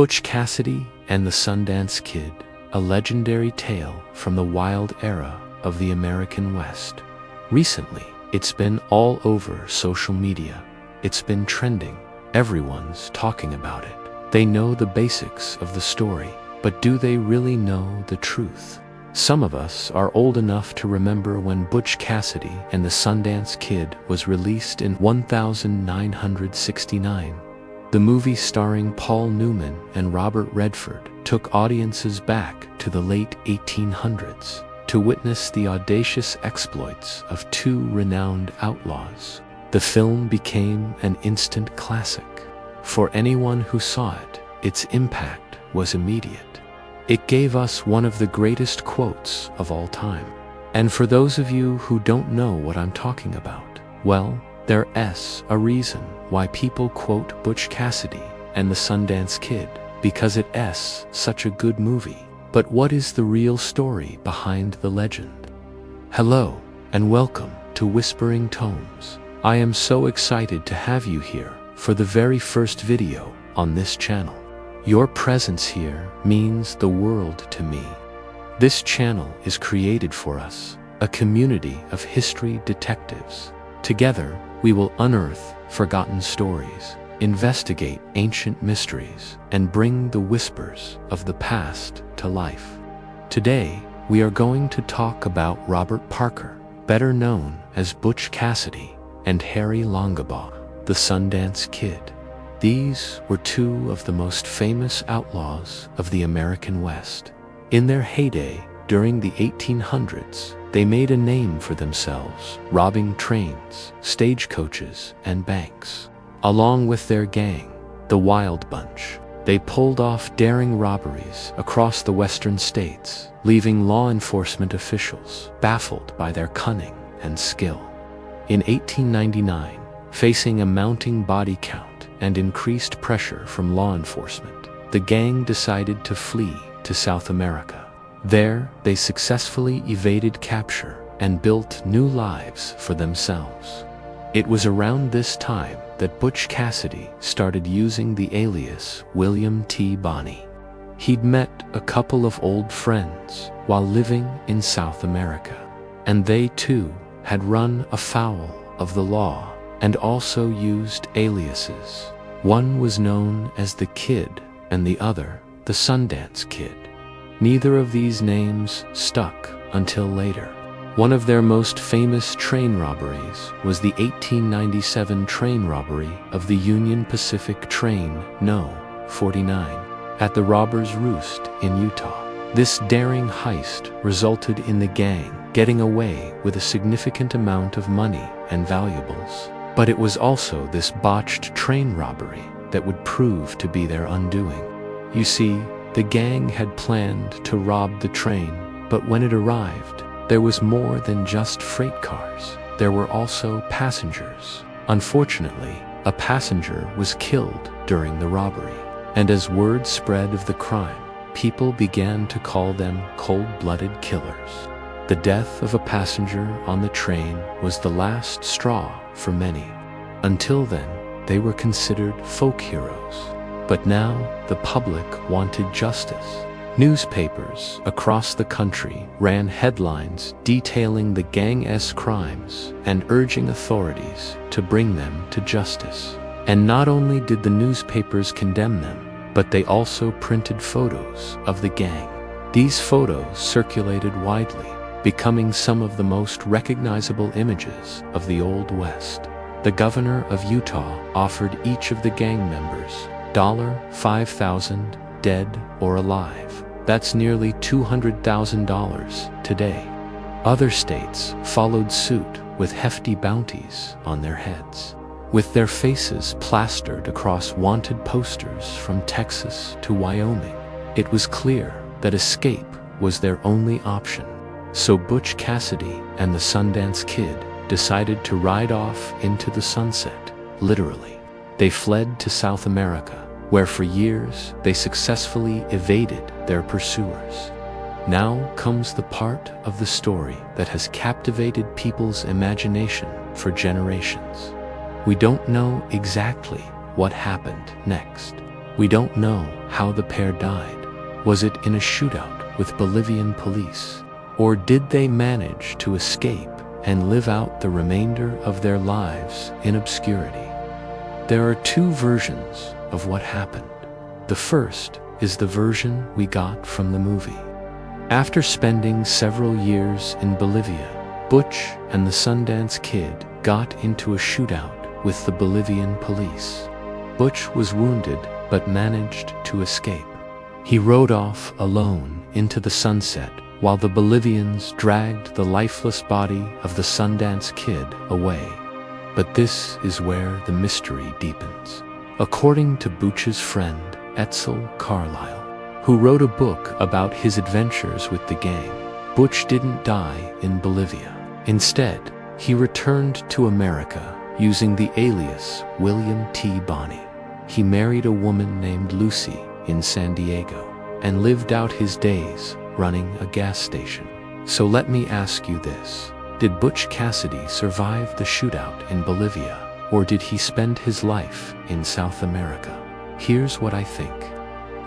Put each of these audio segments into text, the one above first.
Butch Cassidy and the Sundance Kid, a legendary tale from the wild era of the American West. Recently, it's been all over social media. It's been trending. Everyone's talking about it. They know the basics of the story, but do they really know the truth? Some of us are old enough to remember when Butch Cassidy and the Sundance Kid was released in 1969. The movie starring Paul Newman and Robert Redford took audiences back to the late 1800s to witness the audacious exploits of two renowned outlaws. The film became an instant classic. For anyone who saw it, its impact was immediate. It gave us one of the greatest quotes of all time. And for those of you who don't know what I'm talking about, well, there's a reason why people quote Butch Cassidy and the Sundance Kid, because it's such a good movie. But what is the real story behind the legend? Hello, and welcome to Whispering Tomes. I am so excited to have you here for the very first video on this channel. Your presence here means the world to me. This channel is created for us, a community of history detectives. Together, we will unearth forgotten stories, investigate ancient mysteries, and bring the whispers of the past to life. Today, we are going to talk about Robert Parker, better known as Butch Cassidy, and Harry Longabaugh, the Sundance Kid. These were two of the most famous outlaws of the American West. In their heyday, during the 1800s, they made a name for themselves, robbing trains, stagecoaches, and banks. Along with their gang, the Wild Bunch, they pulled off daring robberies across the western states, leaving law enforcement officials baffled by their cunning and skill. In 1899, facing a mounting body count and increased pressure from law enforcement, the gang decided to flee to South America. There, they successfully evaded capture and built new lives for themselves. It was around this time that Butch Cassidy started using the alias William T. Bonney. He'd met a couple of old friends while living in South America, and they too had run afoul of the law and also used aliases. One was known as the Kid and the other the Sundance Kid. Neither of these names stuck until later. One of their most famous train robberies was the 1897 train robbery of the Union Pacific Train No. 49 at the Robbers' Roost in Utah. This daring heist resulted in the gang getting away with a significant amount of money and valuables. But it was also this botched train robbery that would prove to be their undoing. You see, the gang had planned to rob the train, but when it arrived, there was more than just freight cars. There were also passengers. Unfortunately, a passenger was killed during the robbery. And as word spread of the crime, people began to call them cold-blooded killers. The death of a passenger on the train was the last straw for many. Until then, they were considered folk heroes. But now, the public wanted justice. Newspapers across the country ran headlines detailing the gang's crimes and urging authorities to bring them to justice. And not only did the newspapers condemn them, but they also printed photos of the gang. These photos circulated widely, becoming some of the most recognizable images of the Old West. The governor of Utah offered each of the gang members $5,000, dead or alive. That's nearly $200,000 today. Other states followed suit with hefty bounties on their heads. With their faces plastered across wanted posters from Texas to Wyoming, it was clear that escape was their only option. So Butch Cassidy and the Sundance Kid decided to ride off into the sunset, literally. They fled to South America, where for years they successfully evaded their pursuers. Now comes the part of the story that has captivated people's imagination for generations. We don't know exactly what happened next. We don't know how the pair died. Was it in a shootout with Bolivian police? Or did they manage to escape and live out the remainder of their lives in obscurity? There are two versions of what happened. The first is the version we got from the movie. After spending several years in Bolivia, Butch and the Sundance Kid got into a shootout with the Bolivian police. Butch was wounded but managed to escape. He rode off alone into the sunset while the Bolivians dragged the lifeless body of the Sundance Kid away. But this is where the mystery deepens. According to Butch's friend, Etzel Carlisle, who wrote a book about his adventures with the gang, Butch didn't die in Bolivia. Instead, he returned to America using the alias William T. Bonney. He married a woman named Lucy in San Diego and lived out his days running a gas station. So let me ask you this. Did Butch Cassidy survive the shootout in Bolivia, or did he spend his life in South America? Here's what I think.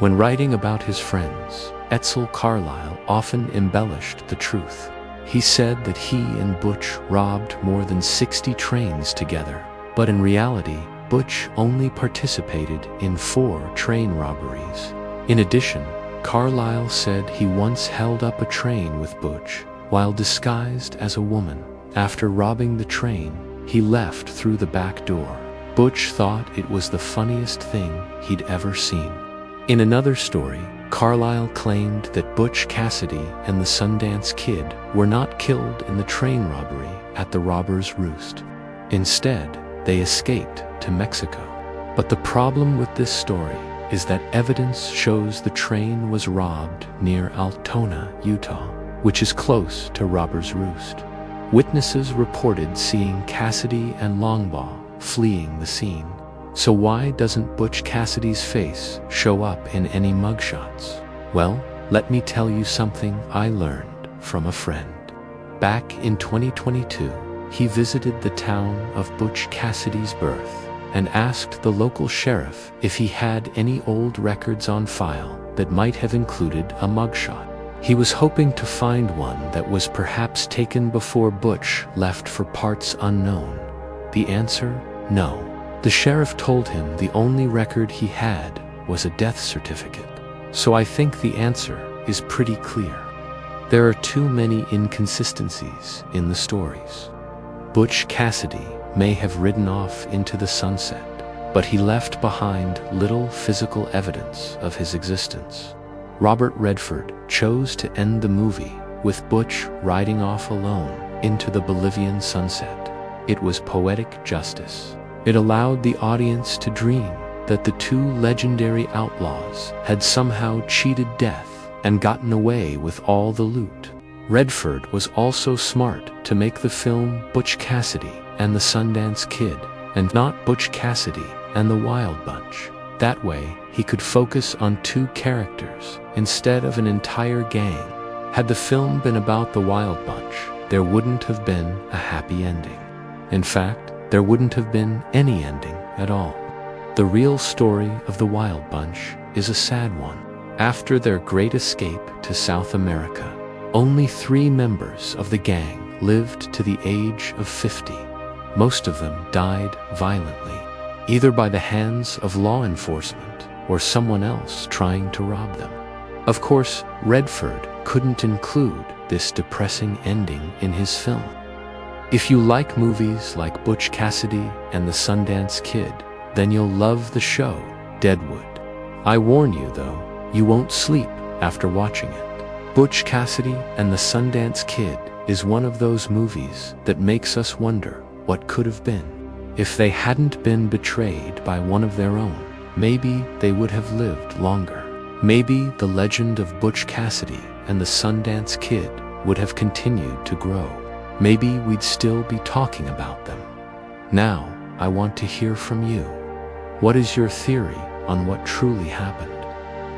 When writing about his friends, Etzel Carlisle often embellished the truth. He said that he and Butch robbed more than 60 trains together, but in reality, Butch only participated in 4 train robberies. In addition, Carlisle said he once held up a train with Butch while disguised as a woman. After robbing the train, he left through the back door. Butch thought it was the funniest thing he'd ever seen. In another story, Carlisle claimed that Butch Cassidy and the Sundance Kid were not killed in the train robbery at the Robbers' Roost. Instead, they escaped to Mexico. But the problem with this story is that evidence shows the train was robbed near Altona, Utah, which is close to Robbers' Roost. Witnesses reported seeing Cassidy and Longbaugh fleeing the scene. So why doesn't Butch Cassidy's face show up in any mugshots? Well, let me tell you something I learned from a friend. Back in 2022, he visited the town of Butch Cassidy's birth and asked the local sheriff if he had any old records on file that might have included a mugshot. He was hoping to find one that was perhaps taken before Butch left for parts unknown. The answer? No. The sheriff told him the only record he had was a death certificate. So I think the answer is pretty clear. There are too many inconsistencies in the stories. Butch Cassidy may have ridden off into the sunset, but he left behind little physical evidence of his existence. Robert Redford chose to end the movie with Butch riding off alone into the Bolivian sunset. It was poetic justice. It allowed the audience to dream that the 2 legendary outlaws had somehow cheated death and gotten away with all the loot. Redford was also smart to make the film Butch Cassidy and the Sundance Kid, and not Butch Cassidy and the Wild Bunch. That way, he could focus on 2 characters instead of an entire gang. Had the film been about the Wild Bunch, there wouldn't have been a happy ending. In fact, there wouldn't have been any ending at all. The real story of the Wild Bunch is a sad one. After their great escape to South America, only 3 members of the gang lived to the age of 50. Most of them died violently, either by the hands of law enforcement or someone else trying to rob them. Of course, Redford couldn't include this depressing ending in his film. If you like movies like Butch Cassidy and the Sundance Kid, then you'll love the show, Deadwood. I warn you though, you won't sleep after watching it. Butch Cassidy and the Sundance Kid is one of those movies that makes us wonder what could have been. If they hadn't been betrayed by one of their own, maybe they would have lived longer. Maybe the legend of Butch Cassidy and the Sundance Kid would have continued to grow. Maybe we'd still be talking about them. Now, I want to hear from you. What is your theory on what truly happened?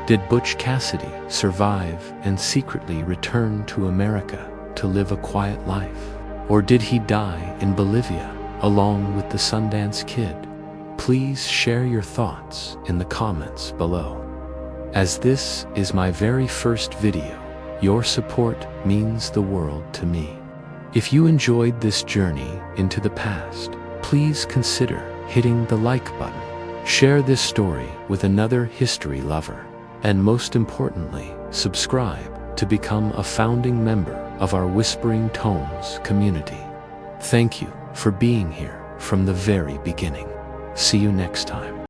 Did Butch Cassidy survive and secretly return to America to live a quiet life? Or did he die in Bolivia along with the Sundance Kid? please share your thoughts in the comments below. As this is my very first video, your support means the world to me. If you enjoyed this journey into the past, please consider hitting the like button. Share this story with another history lover, and most importantly, subscribe to become a founding member of our Whispering Tones community. Thank you for being here from the very beginning. See you next time.